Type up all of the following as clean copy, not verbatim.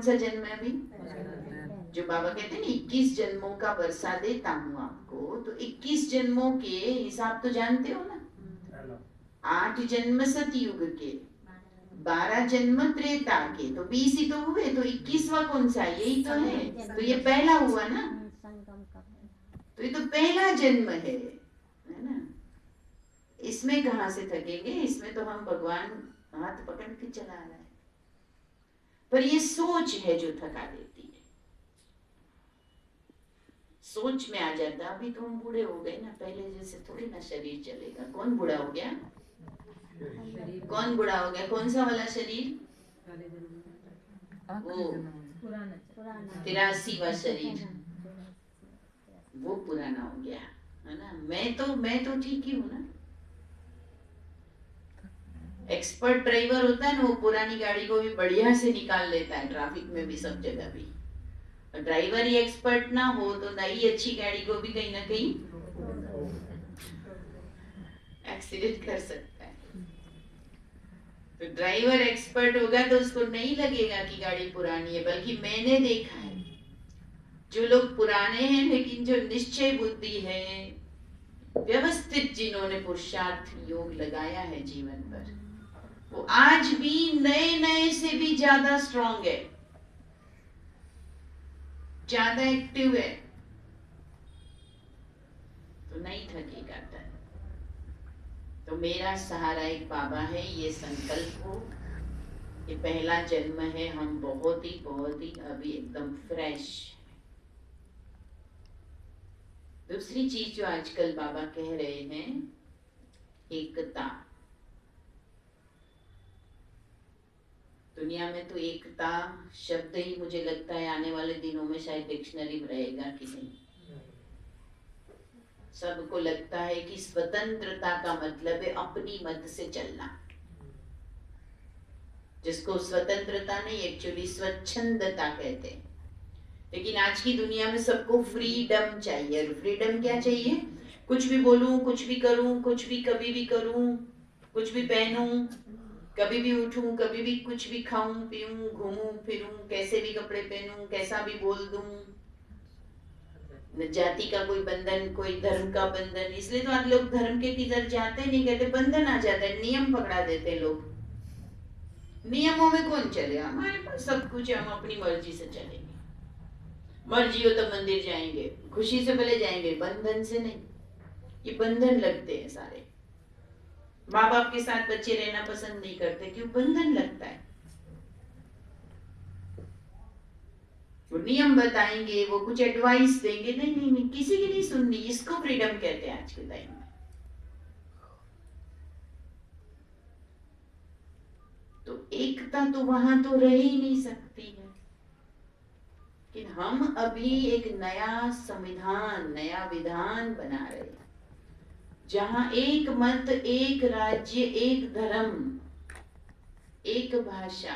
सा जन्म है अभी? जो बाबा कहते हैं ना 21 जन्मों का वर्षा देता हूँ आपको, तो 21 जन्मों के हिसाब तो जानते हो ना। 8 जन्म सतयुग के, 12 जन्म त्रेता के, तो 20 ही तो हुए, तो 21वां कौन सा? यही तो है। तो ये पहला हुआ ना, तो ये तो पहला जन्म है ना। इसमें कहाँ से थकेंगे? इसमें तो हम भगवान हाथ पकड़ के चला रहा है, पर ये सोच है जो थका देती है। सोच में आ जाता, अभी तो हम बूढ़े हो गए ना, पहले जैसे थोड़ी ना शरीर चलेगा। कौन बूढ़ा हो गया? कौन बूढ़ा हो गया? कौन सा वाला शरीर? वो 83वां शरीर, वो पुराना हो गया है ना। मैं तो ठीक ही हूँ ना। एक्सपर्ट ड्राइवर होता है ना, वो पुरानी गाड़ी को भी बढ़िया से निकाल लेता है, ट्रैफिक में भी, सब जगह भी। ड्राइवर ही एक्सपर्ट ना हो तो नई अच्छी गाड़ी को भी कहीं ना कहीं एक्सीडेंट कर सकता है। तो ड्राइवर एक्सपर्ट होगा तो उसको नहीं लगेगा कि गाड़ी पुरानी है। बल्कि मैंने देखा है, जो लोग पुराने हैं लेकिन जो निश्चय बुद्धि है, व्यवस्थित जिन्होंने पुरुषार्थ योग लगाया है जीवन पर, वो आज भी नए नए से भी ज्यादा स्ट्रांग है, ज्यादा एक्टिव है, तो नहीं थकेगा तन। तो मेरा सहारा एक बाबा है, ये संकल्प हो, ये पहला जन्म है, हम बहुत ही अभी एकदम फ्रेश। दूसरी चीज जो आजकल बाबा कह रहे हैं, एकता। दुनिया में तो एकता शब्द ही मुझे लगता है आने वाले दिनों में शायद डिक्शनरी में रहेगा कि नहीं। सबको लगता है कि स्वतंत्रता का मतलब है अपनी मत से चलना, जिसको स्वतंत्रता नहीं एक्चुअली स्वच्छंदता कहते हैं। लेकिन आज की दुनिया में सबको फ्रीडम चाहिए। फ्रीडम क्या चाहिए? कुछ भी बोलूं, कुछ भी करूं, कुछ भी कभी भी करूं, कुछ भी पहनूं, कभी भी उठूं, कभी भी कुछ भी खाऊं पीऊं, घूमूं फिरूं, कैसे भी कपड़े पहनूं, कैसा भी बोल दूं। न जाति का कोई बंधन, कोई धर्म का बंधन। इसलिए तो आज लोग धर्म के किधर जाते नहीं, कहते बंधन आ जाता है, नियम पकड़ा देते लोग। नियमों में कौन चलेगा? हमारे पास सब कुछ है, हम अपनी मर्जी से चलेंगे। मर्जी हो तो मंदिर जाएंगे, खुशी से भले जाएंगे, बंधन से नहीं। ये बंधन लगते हैं सारे। माँ बाप के साथ बच्चे रहना पसंद नहीं करते, क्यों? बंधन लगता है। वो नियम बताएंगे, वो कुछ एडवाइस देंगे, नहीं नहीं नहीं, किसी की नहीं सुननी। इसको फ्रीडम कहते हैं आज के टाइम में। तो एकता तो वहां तो रह ही नहीं सकती है। कि हम अभी एक नया संविधान, नया विधान बना रहे हैं, जहां एक मत, एक राज्य, एक धर्म, एक भाषा,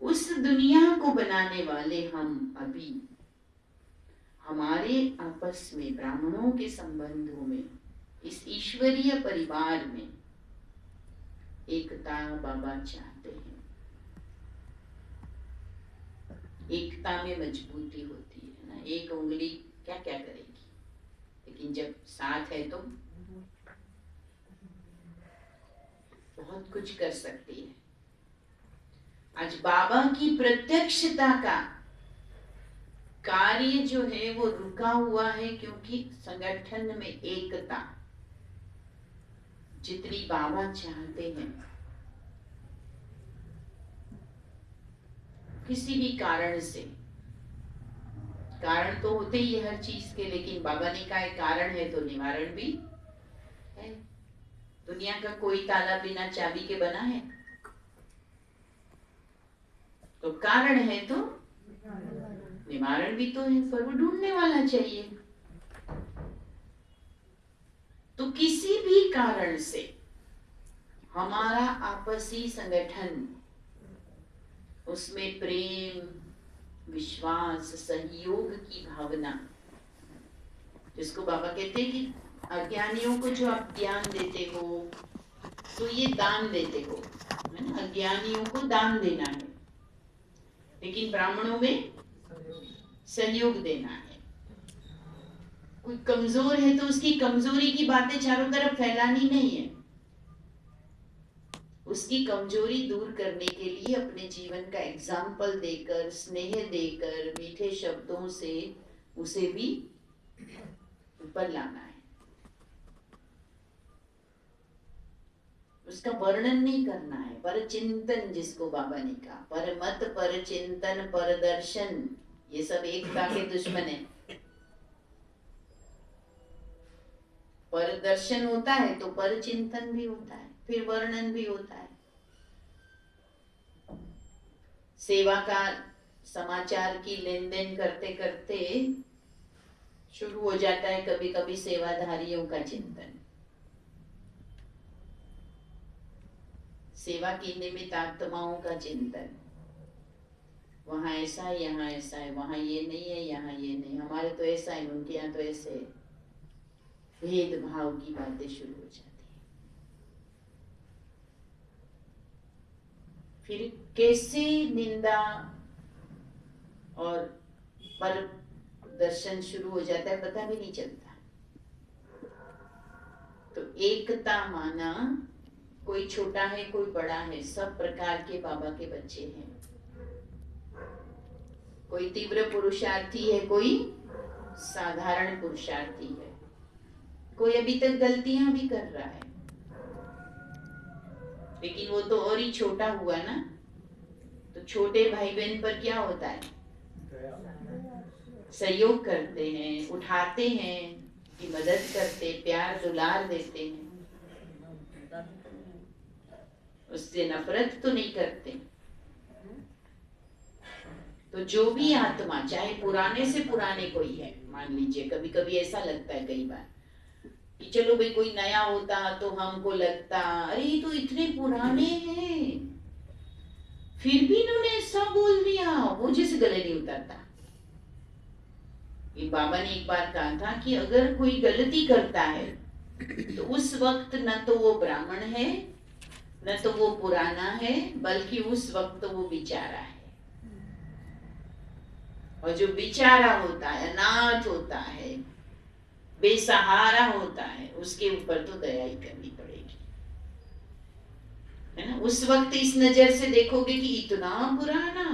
उस दुनिया को बनाने वाले हम अभी हमारे आपस में, ब्राह्मणों के संबंधों में, इस ईश्वरीय परिवार में एकता बाबा चाहते हैं। एकता में मजबूती होती है ना। एक उंगली क्या क्या करेगी, लेकिन जब साथ है तो बहुत कुछ कर सकती है। आज बाबा की प्रत्यक्षता का कार्य जो है वो रुका हुआ है, क्योंकि संगठन में एकता जितनी बाबा चाहते हैं, किसी भी कारण से, कारण तो होते ही हर चीज के, लेकिन बाबा ने कहा कारण है तो निवारण भी है। दुनिया का कोई ताला बिना चाबी के बना है? तो कारण है तो निवारण भी तो है, पर वो ढूंढने वाला चाहिए। तो किसी भी कारण से हमारा आपसी संगठन, उसमें प्रेम, विश्वास, सहयोग की भावना, जिसको बाबा कहते हैं कि अज्ञानियों को जो आप ज्ञान देते हो तो ये दान देते हो, है ना। अज्ञानियों को दान देना है, लेकिन ब्राह्मणों में सहयोग देना है। कोई कमजोर है तो उसकी कमजोरी की बातें चारों तरफ फैलानी नहीं है। उसकी कमजोरी दूर करने के लिए अपने जीवन का एग्जाम्पल देकर, स्नेह देकर, मीठे शब्दों से उसे भी ऊपर लाना है। उसका वर्णन नहीं करना है। पर चिंतन, जिसको बाबा ने कहा, पर मत, पर चिंतन, पर दर्शन, ये सब एकता के दुश्मन है। पर दर्शन होता है तो पर चिंतन भी होता है, फिर वर्णन भी होता है। सेवा का समाचार की लेन देन करते करते शुरू हो जाता है कभी कभी सेवाधारियों का चिंतन। सेवा की निमित्त आत्माओं का चिंतन। वहां ऐसा है, यहाँ ऐसा है, वहां ये नहीं है, यहाँ ये नहीं, हमारे तो ऐसा है, उनके यहाँ तो ऐसे है। भेदभाव की बातें शुरू हो जाती है। फिर कैसे निंदा और पर दर्शन शुरू हो जाता है पता भी नहीं चलता। तो एकता माना, कोई छोटा है कोई बड़ा है, सब प्रकार के बाबा के बच्चे हैं। कोई तीव्र पुरुषार्थी है, कोई साधारण पुरुषार्थी है, कोई अभी तक गलतियां भी कर रहा है, लेकिन वो तो और ही छोटा हुआ ना। तो छोटे भाई बहन पर क्या होता है? सहयोग करते हैं, उठाते हैं, की मदद करते, प्यार दुलार देते हैं, उससे नफरत तो नहीं करते। तो जो भी आत्मा, चाहे पुराने से पुराने कोई है, मान लीजिए कभी कभी ऐसा लगता है कई बार कि चलो भाई कोई नया होता तो हमको लगता अरे ये तो इतने पुराने हैं, फिर भी इन्होंने ऐसा बोल दिया, वो जैसे गले नहीं उतरता। ये बाबा ने एक बार कहा था कि अगर कोई गलती करता है तो उस वक्त न तो वो ब्राह्मण है, न तो वो पुराना है, बल्कि उस वक्त वो बेचारा है। और जो बेचारा होता है, अनाथ होता है, बेसहारा होता है, उसके ऊपर तो दया ही करनी पड़ेगी, है ना। उस वक्त इस नजर से देखोगे कि इतना पुराना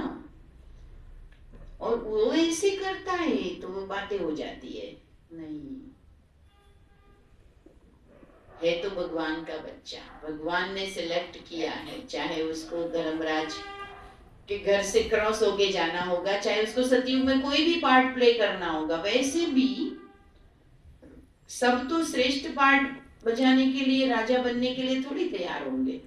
और वो ऐसे करता है, तो वो बातें हो जाती है। नहीं है तो भगवान का बच्चा, भगवान ने सिलेक्ट किया है। चाहे उसको धर्मराज के घर से क्रॉस होके जाना होगा, चाहे उसको सतयुग में कोई भी पार्ट प्ले करना होगा, वैसे भी सब तो श्रेष्ठ पार्ट बजाने के लिए, राजा बनने के लिए थोड़ी तैयार होंगे।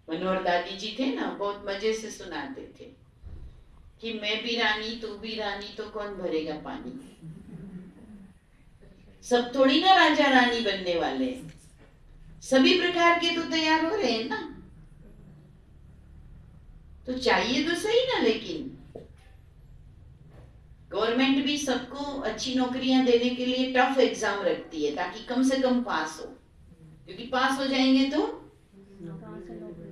मनोहर दादी जी थे ना, बहुत मजे से सुनाते थे कि मैं भी रानी तू भी रानी तो कौन भरेगा पानी। सब थोड़ी ना राजा रानी बनने वाले, सभी प्रकार के तो तैयार हो रहे हैं ना। तो चाहिए तो सही ना, लेकिन गवर्नमेंट भी सबको अच्छी नौकरियां देने के लिए टफ एग्जाम रखती है ताकि कम से कम पास हो, क्योंकि पास हो जाएंगे तो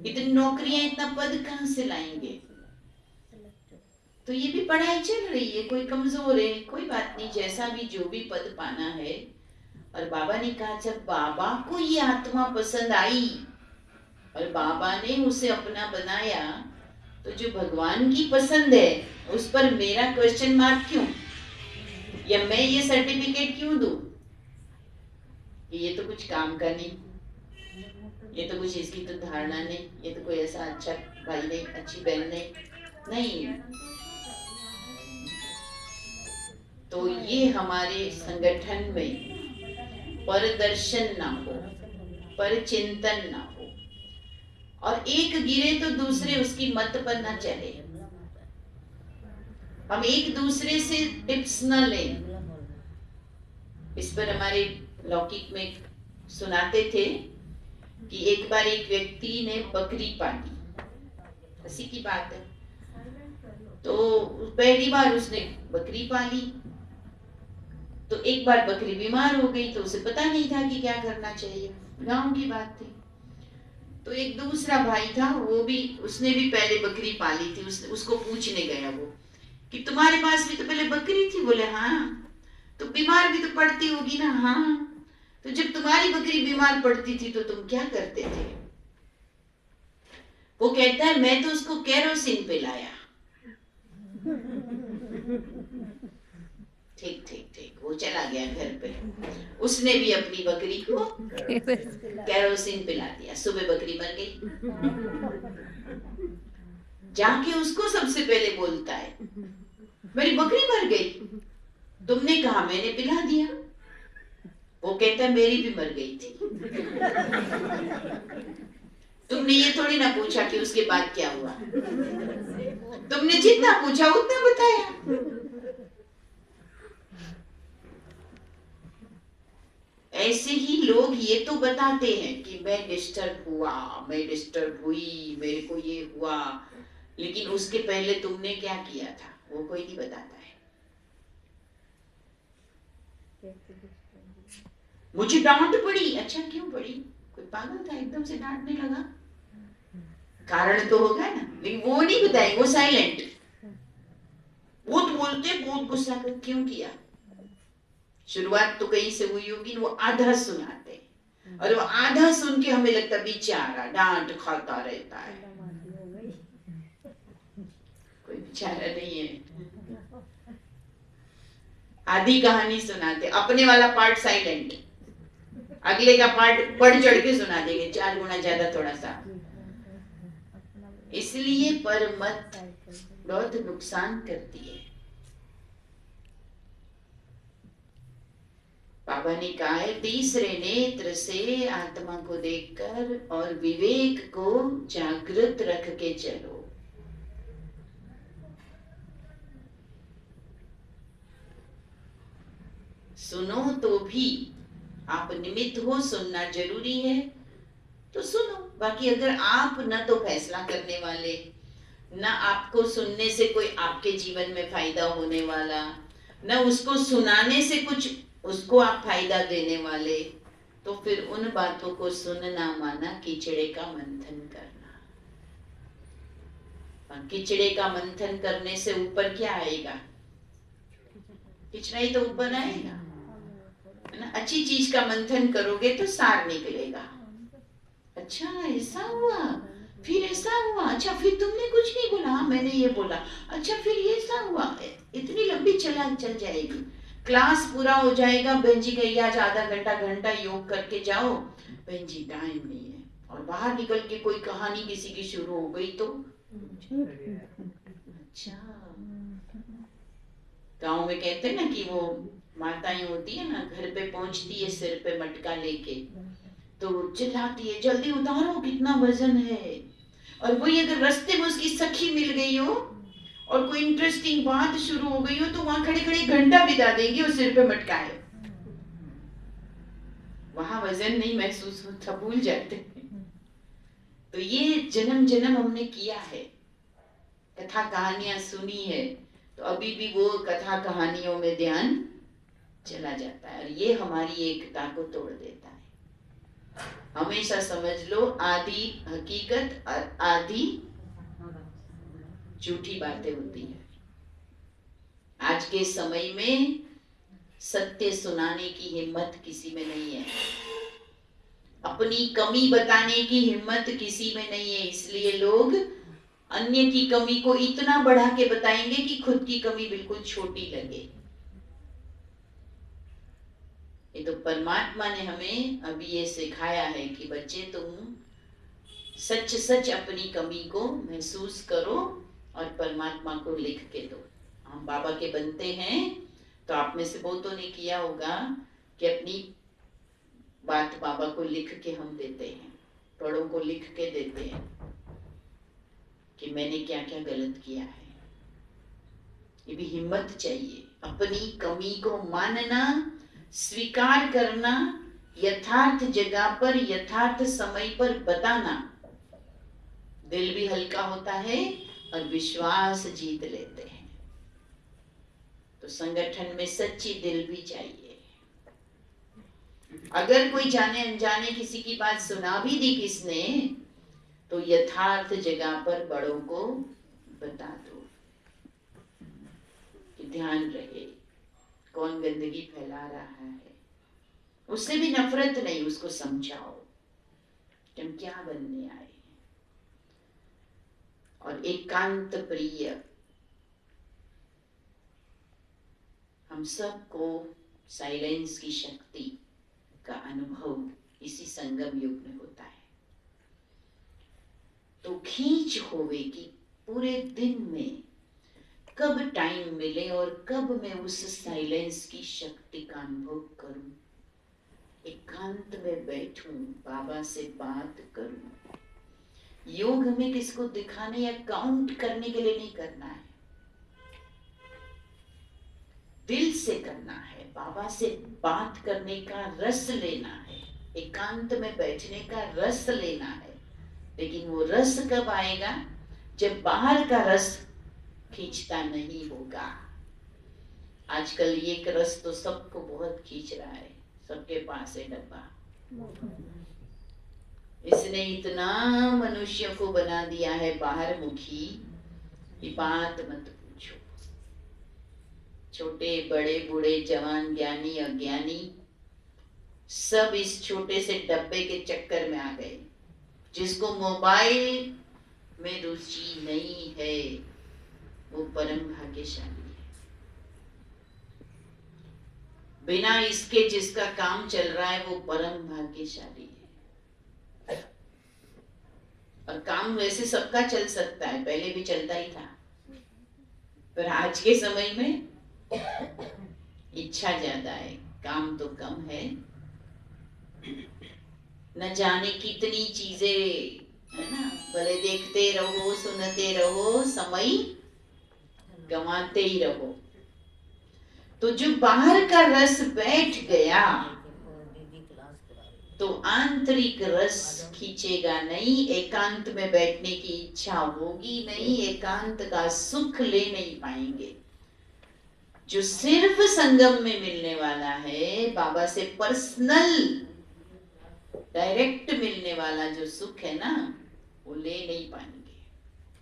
इतनी नौकरियां, इतना पद कहां से लाएंगे। तो ये भी पढ़ाई चल रही है, कोई कमजोर है, कोई बात नहीं, जैसा भी जो भी पद पाना है। और बाबा ने कहा जब बाबा को ये आत्मा पसंद आई और बाबा ने उसे अपना बनाया, तो जो भगवान की पसंद है उस पर मेरा क्वेश्चन मार्क क्यों, या मैं ये सर्टिफिकेट क्यों दूं? ये तो कुछ काम का नहीं, ये तो कुछ इसकी तो धारणा नहीं, ये तो कोई ऐसा अच्छा भाई नहीं, अच्छी बहन नहीं। तो ये हमारे संगठन में परदर्शन ना हो, पर चिंतन ना हो, और एक गिरे तो दूसरे उसकी मत पर ना चले। हम एक दूसरे से टिप्स न लें। इस पर हमारे लौकिक में सुनाते थे कि एक बार एक व्यक्ति ने बकरी पाली, हंसी की बात है। तो पहली बार उसने बकरी पाली, तो एक बार बकरी बीमार हो गई, तो उसे पता नहीं था कि क्या करना चाहिए, गांव की बात थी। तो एक दूसरा भाई था, वो भी, उसने भी पहले बकरी पाली थी। उसको पूछने गया वो कि तुम्हारे पास भी तो पहले बकरी थी? बोले हाँ। तो बीमार भी तो पड़ती होगी ना? हाँ। तो जब तुम्हारी बकरी बीमार पड़ती थी तो तुम क्या करते थे? वो कहता है मैं तो उसको केरोसिन पिलाया। ठीक ठीक ठीक, वो चला गया घर पे। उसने भी अपनी बकरी को केरोसिन पिला दिया, सुबह बकरी मर गई। जाके उसको सबसे पहले बोलता है मेरी बकरी मर गई, तुमने कहा मैंने पिला दिया। वो कहता है मेरी भी मर गई थी। तुमने ये थोड़ी ना पूछा कि उसके बाद क्या हुआ, तुमने जितना पूछा उतना बताया। ऐसे ही लोग ये तो बताते हैं कि मैं डिस्टर्ब हुआ, मैं डिस्टर्ब हुई, मेरे को ये हुआ, लेकिन उसके पहले तुमने क्या किया था वो कोई नहीं बताता है। मुझे डांट पड़ी, अच्छा क्यों पड़ी? कोई पागल था एकदम से डांटने लगा? कारण तो होगा ना, लेकिन वो नहीं बताएंगे, वो साइलेंट। बहुत बोलते, बहुत गुस्सा कर, क्यों किया? शुरुआत तो कहीं से हुई होगी, वो आधा सुनाते, और वो आधा सुन के हमें लगता बेचारा डांट खाता रहता है। कोई बेचारा नहीं है। आधी कहानी सुनाते, अपने वाला पार्ट साइलेंट, अगले का पार्ट बढ़ चढ़ के सुना देंगे, 4 गुना ज्यादा थोड़ा सा। इसलिए पर मत बहुत नुकसान करती है। बाबा ने कहा है तीसरे नेत्र से आत्मा को देखकर और विवेक को जागृत रख के चलो। सुनो तो भी आप निमित्त हो, सुनना जरूरी है तो सुनो। बाकी अगर आप न तो फैसला करने वाले, न आपको सुनने से कोई आपके जीवन में फायदा होने वाला, न उसको सुनाने से कुछ उसको आप फायदा देने वाले, तो फिर उन बातों को सुनना माना कीचड़े का मंथन करना। और कीचड़े का मंथन करने से ऊपर क्या आएगा? कीचड़ा ही तो ऊपर आएगा, है ना? अच्छी चीज का मंथन करोगे तो सार निकलेगा। अच्छा ऐसा हुआ, फिर ऐसा हुआ, अच्छा फिर तुमने कुछ नहीं बोला, हाँ मैंने ये बोला, अच्छा फिर ये ऐसा हुआ। इतनी लंबी चल जाएगी, क्लास पूरा हो जाएगा। बहन जी कही आज आधा घंटा घंटा योग करके जाओ। बहन जी टाइम नहीं है, और बाहर निकल के कोई कहानी किसी की शुरू हो गई तो अच्छा। गाँव में कहते हैं ना कि वो माताएं होती है ना, घर पे पहुंचती है सिर पे मटका लेके, तो चिल्लाती है जल्दी उतारो कितना वजन है। और वही अगर रास्ते में उसकी सखी मिल गई हो और कोई इंटरेस्टिंग बात शुरू हो गई हो तो वहां खड़े खड़े घंटा बिता देंगी और सिर पे मटका है, वहां वजन नहीं महसूस होता, भूल जाते हैं। तो ये जन्म जन्म हमने किया है, कथा कहानियां सुनी है, तो अभी भी वो कथा कहानियों में ध्यान चला जाता है, और ये हमारी एकता को तोड़ देता है। हमेशा समझ लो आधी हकीकत और आधी झूठी बातें होती है। आज के समय में सत्य सुनाने की हिम्मत किसी में नहीं है, अपनी कमी बताने की हिम्मत किसी में नहीं है, इसलिए लोग अन्य की कमी को इतना बढ़ा के बताएंगे कि खुद की कमी बिल्कुल छोटी लगे। ये तो परमात्मा ने हमें अभी ये सिखाया है कि बच्चे तुम सच सच अपनी कमी को महसूस करो और परमात्मा को लिख के दो। हम बाबा के बनते हैं तो आप में से बहुतों ने किया होगा कि अपनी बात बाबा को लिख के हम देते हैं, बड़ों को लिख के देते हैं कि मैंने क्या क्या गलत किया है। ये भी हिम्मत चाहिए, अपनी कमी को मानना, स्वीकार करना, यथार्थ जगह पर यथार्थ समय पर बताना। दिल भी हल्का होता है और विश्वास जीत लेते हैं। तो संगठन में सच्ची दिल भी चाहिए। अगर कोई जाने अनजाने किसी की बात सुना भी दी किसने, तो यथार्थ जगह पर बड़ों को बता दो कि ध्यान रहे कौन गंदगी फैला रहा है। उससे भी नफरत नहीं, उसको समझाओ कि हम क्या बनने आए हैं। और एकांत प्रिय हम सबको साइलेंस की शक्ति का अनुभव इसी संगम युग में होता है। तो खींच होवे कि पूरे दिन में कब टाइम मिले और कब मैं उस साइलेंस की शक्ति का अनुभव करूं, एकांत में बैठूं, बाबा से बात करूं। योग हमें किसको दिखाने या काउंट करने के लिए नहीं करना है, दिल से करना है। बाबा से बात करने का रस लेना है, एकांत में बैठने का रस लेना है। लेकिन वो रस कब आएगा? जब बाहर का रस खींचता नहीं होगा। आजकल ये रस तो सबको बहुत खींच रहा है, सबके पास है डब्बा। इसने इतना मनुष्य को बना दिया है बाहर मुखी कि बात मत पूछो। छोटे बड़े बूढ़े जवान ज्ञानी अज्ञानी सब इस छोटे से डब्बे के चक्कर में आ गए। जिसको मोबाइल में रुचि नहीं है वो परम भाग्यशाली है। बिना इसके जिसका काम चल रहा है वो परम भाग्यशाली है। और काम वैसे सबका चल सकता है, पहले भी चलता ही था, पर आज के समय में इच्छा ज्यादा है, काम तो कम है। न जाने कितनी चीजें है ना, भले देखते रहो सुनते रहो, समय गंवाते ही रहो। तो जो बाहर का रस बैठ गया तो आंतरिक रस खींचेगा नहीं, एकांत में बैठने की इच्छा होगी नहीं, एकांत का सुख ले नहीं पाएंगे। जो सिर्फ संगम में मिलने वाला है, बाबा से पर्सनल डायरेक्ट मिलने वाला जो सुख है ना, वो ले नहीं पाएंगे।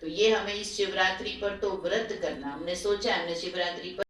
तो ये हमें इस शिवरात्रि पर तो व्रत करना, हमने सोचा हमने शिवरात्रि पर